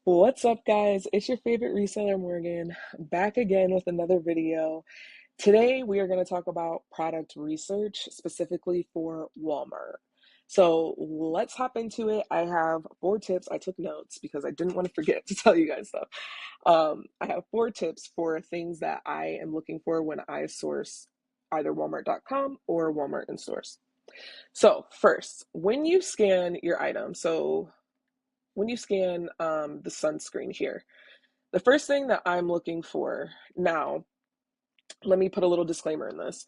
What's up, guys? It's your favorite reseller, Morgan, back again with another video. Today, we are going to talk about product research specifically for Walmart. So let's hop into it. I have 4 tips. I took notes because I didn't want to forget to tell you guys stuff. I have 4 tips for things that I am looking for when I source either Walmart.com or Walmart in stores. So, first, when you scan your item, when you scan the sunscreen here, the first thing that I'm looking for now, let me put a little disclaimer in this.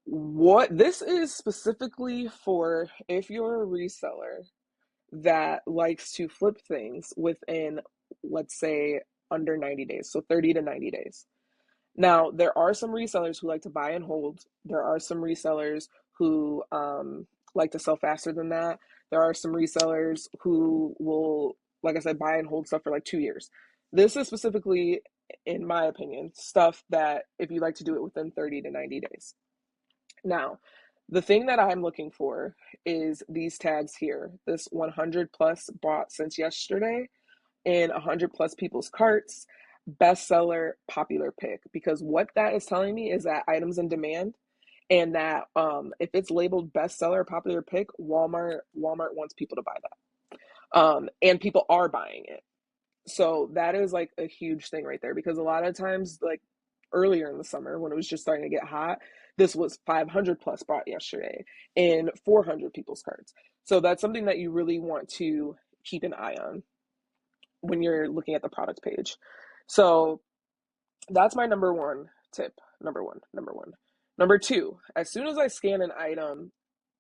What this is specifically for if you're a reseller that likes to flip things within, let's say, under 90 days, so 30 to 90 days. Now, there are some resellers who like to buy and hold. There are some resellers who like to sell faster than that. There are some resellers who will, like I said, buy and hold stuff for like 2 years. This is specifically, in my opinion, stuff that if you like to do it within 30 to 90 days. Now, the thing that I'm looking for is these tags here. This 100 plus bought since yesterday in 100 plus people's carts, bestseller, popular pick. Because what that is telling me is that items in demand, and that if it's labeled bestseller, popular pick, Walmart wants people to buy that, and people are buying it. So that is like a huge thing right there, because a lot of times, like earlier in the summer when it was just starting to get hot, this was 500 plus bought yesterday in 400 people's carts. So that's something that you really want to keep an eye on when you're looking at the product page. So that's my number one tip. Number one. Number two, as soon as I scan an item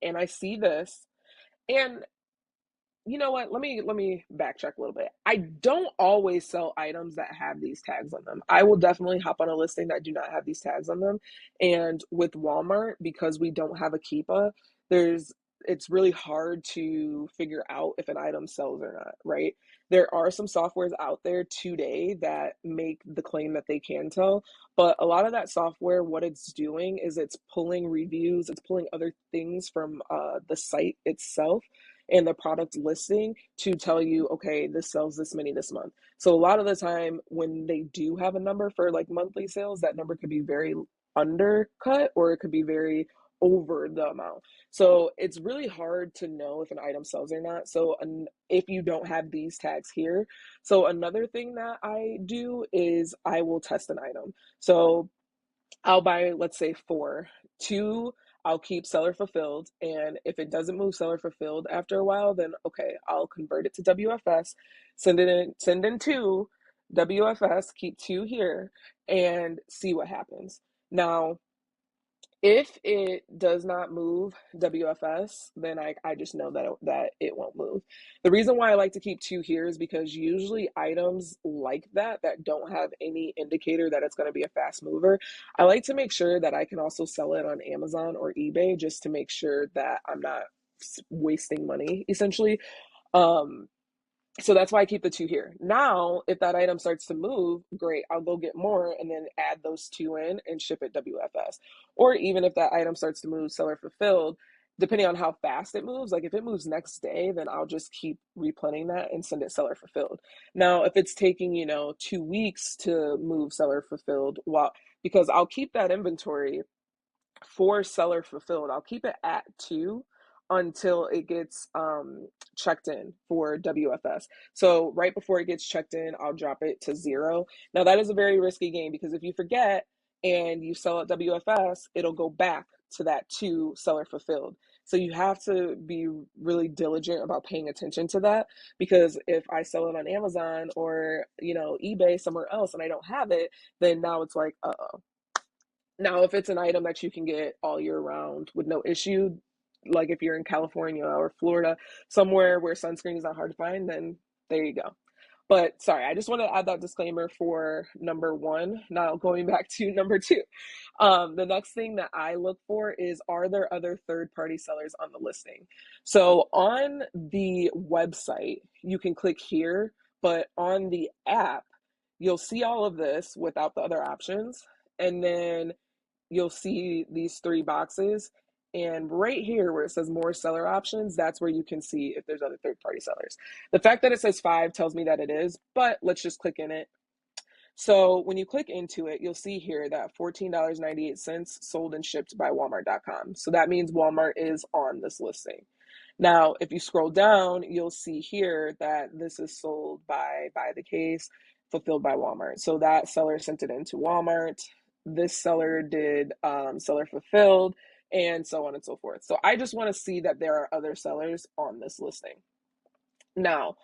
and I see this, and you know what? Let me backtrack a little bit. I don't always sell items that have these tags on them. I will definitely hop on a listing that do not have these tags on them. And with Walmart, because we don't have a Keepa, there's it's really hard to figure out if an item sells or not, right? There are some softwares out there today that make the claim that they can tell, but a lot of that software, what it's doing is it's pulling reviews, it's pulling other things from the site itself and the product listing to tell you, okay, this sells this many this month. So a lot of the time when they do have a number for like monthly sales, that number could be very undercut or it could be very over the amount. So it's really hard to know if an item sells or not. So if you don't have these tags here. So another thing that I do is I will test an item. So I'll buy, let's say, 4. 2, I'll keep seller fulfilled. And if it doesn't move seller fulfilled after a while, then okay, I'll convert it to WFS, send in 2 WFS, keep 2 here, and see what happens. Now, if it does not move WFS, then I just know that it won't move. The reason why I like to keep 2 here is because usually items like that don't have any indicator that it's going to be a fast mover, I like to make sure that I can also sell it on Amazon or eBay just to make sure that I'm not wasting money, essentially. Um, so that's why I keep the 2 here. Now, if that item starts to move, great, I'll go get more and then add those 2 in and ship it WFS. Or even if that item starts to move seller fulfilled, depending on how fast it moves, like if it moves next day, then I'll just keep replenning that and send it seller fulfilled. Now, if it's taking, 2 weeks to move seller fulfilled, well, because I'll keep that inventory for seller fulfilled. I'll keep it at 2 until it gets checked in for WFS. So right before it gets checked in, I'll drop it to 0. Now that is a very risky game because if you forget and you sell at WFS, it'll go back to that 2 seller fulfilled. So you have to be really diligent about paying attention to that, because if I sell it on Amazon or, eBay somewhere else and I don't have it, then now it's like, uh-oh. Now, if it's an item that you can get all year round with no issue, like if you're in California or Florida, somewhere where sunscreen is not hard to find, then there you go. But sorry, I just want to add that disclaimer for number one. Now, going back to number two, the next thing that I look for is, are there other third-party sellers on the listing? So on the website, you can click here, but on the app, you'll see all of this without the other options. And then you'll see these 3 boxes, and right here where it says more seller options, that's where you can see if there's other third-party sellers. The fact that it says 5 tells me that it is, but let's just click in it. So when you click into it, you'll see here that $14.98 sold and shipped by Walmart.com. So that means Walmart is on this listing. Now, if you scroll down, you'll see here that this is sold by the case, fulfilled by Walmart. So that seller sent it into Walmart. This seller did seller fulfilled, and so on and so forth. So I just want to see that there are other sellers on this listing. Now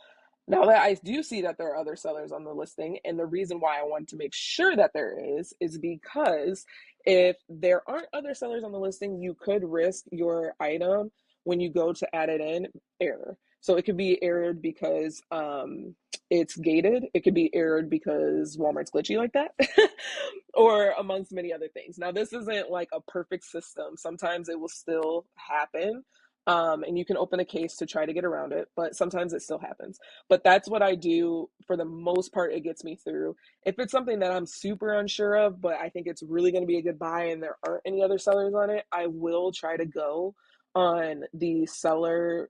that I do see that there are other sellers on the listing, and the reason why I want to make sure that there is because if there aren't other sellers on the listing, you could risk your item when you go to add it in error. So it could be errored because it's gated. It could be errored because Walmart's glitchy like that, or amongst many other things. Now, this isn't like a perfect system. Sometimes it will still happen. And you can open a case to try to get around it, but sometimes it still happens. But that's what I do for the most part. It gets me through. If it's something that I'm super unsure of, but I think it's really going to be a good buy and there aren't any other sellers on it, I will try to go on the seller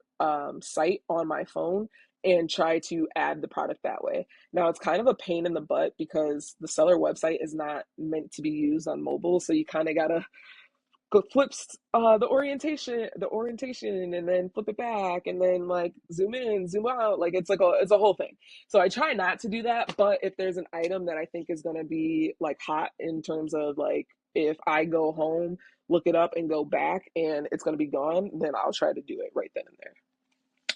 site on my phone and try to add the product that way. Now, it's kind of a pain in the butt because the seller website is not meant to be used on mobile. So you kind of got to go flips the orientation and then flip it back and then like zoom in, zoom out. Like it's a whole thing. So I try not to do that, but if there's an item that I think is going to be like hot in terms of like if I go home, look it up and go back and it's going to be gone, then I'll try to do it right then and there.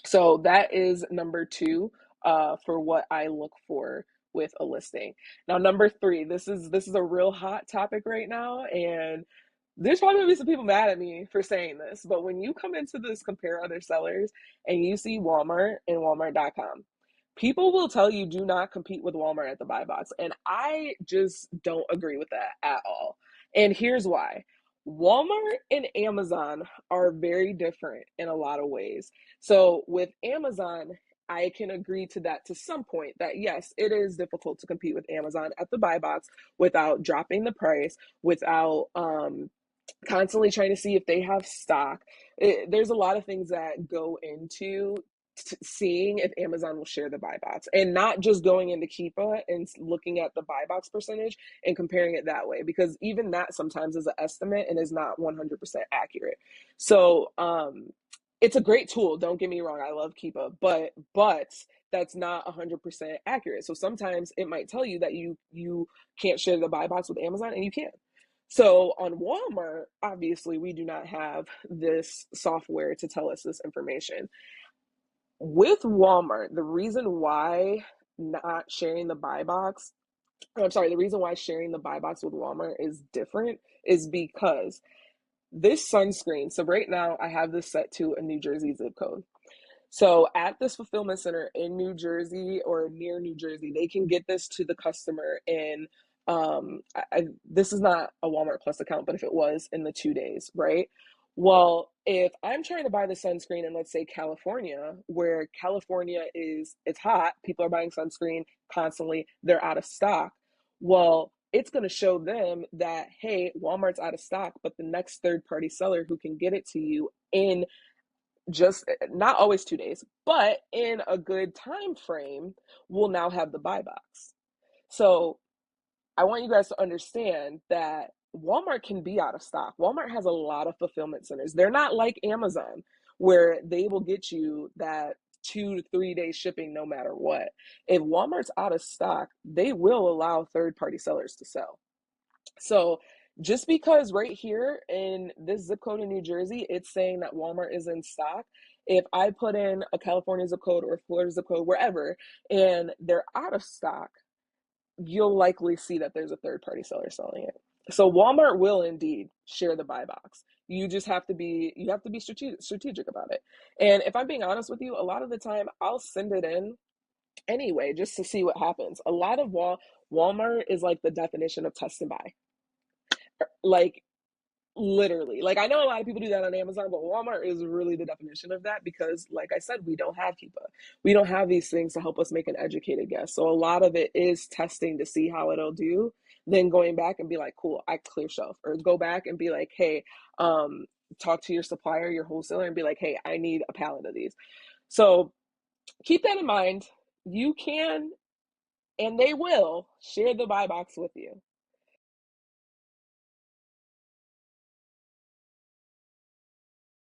So that is number 2 for what I look for with a listing. Now, number 3, this is a real hot topic right now, and there's probably gonna be some people mad at me for saying this, but when you come into this compare other sellers and you see Walmart and Walmart.com, people will tell you do not compete with Walmart at the buy box, and I just don't agree with that at all. And here's why. Walmart and Amazon are very different in a lot of ways. So with Amazon, I can agree to that to some point that yes, it is difficult to compete with Amazon at the buy box without dropping the price, without constantly trying to see if they have stock. There's a lot of things that go into seeing if Amazon will share the buy box and not just going into Keepa and looking at the buy box percentage and comparing it that way, because even that sometimes is an estimate and is not 100% accurate. So it's a great tool, don't get me wrong, I love Keepa, but that's not 100% accurate. So sometimes it might tell you that you can't share the buy box with Amazon, and you can. So on Walmart, obviously, we do not have this software to tell us this information. With Walmart, the reason why not sharing the buy box, I'm sorry, the reason why sharing the buy box with Walmart is different is because this sunscreen, so right now I have this set to a New Jersey zip code. So at this fulfillment center in New Jersey or near New Jersey, they can get this to the customer in this is not a Walmart Plus account, but if it was, in the 2 days, right? Well, if I'm trying to buy the sunscreen in, let's say, California, where California it's hot, people are buying sunscreen constantly, they're out of stock. Well, it's going to show them that, hey, Walmart's out of stock, but the next third party seller who can get it to you in just not always 2 days, but in a good time frame, will now have the buy box. So I want you guys to understand that Walmart can be out of stock. Walmart has a lot of fulfillment centers. They're not like Amazon, where they will get you that 2 to 3 day shipping no matter what. If Walmart's out of stock, they will allow third party sellers to sell. So just because right here in this zip code in New Jersey, it's saying that Walmart is in stock, if I put in a California zip code or Florida zip code, wherever, and they're out of stock, you'll likely see that there's a third party seller selling it. So Walmart will indeed share the buy box. You have to be strategic about it. And if I'm being honest with you, a lot of the time I'll send it in anyway just to see what happens. A lot of Walmart is like the definition of test and buy. Like literally. Like I know a lot of people do that on Amazon, but Walmart is really the definition of that because like I said, we don't have Keepa. We don't have these things to help us make an educated guess. So a lot of it is testing to see how it'll do, then going back and be like, cool, I clear shelf. Or go back and be like, hey, talk to your supplier, your wholesaler, and be like, hey, I need a pallet of these. So keep that in mind. You can, and they will, share the buy box with you.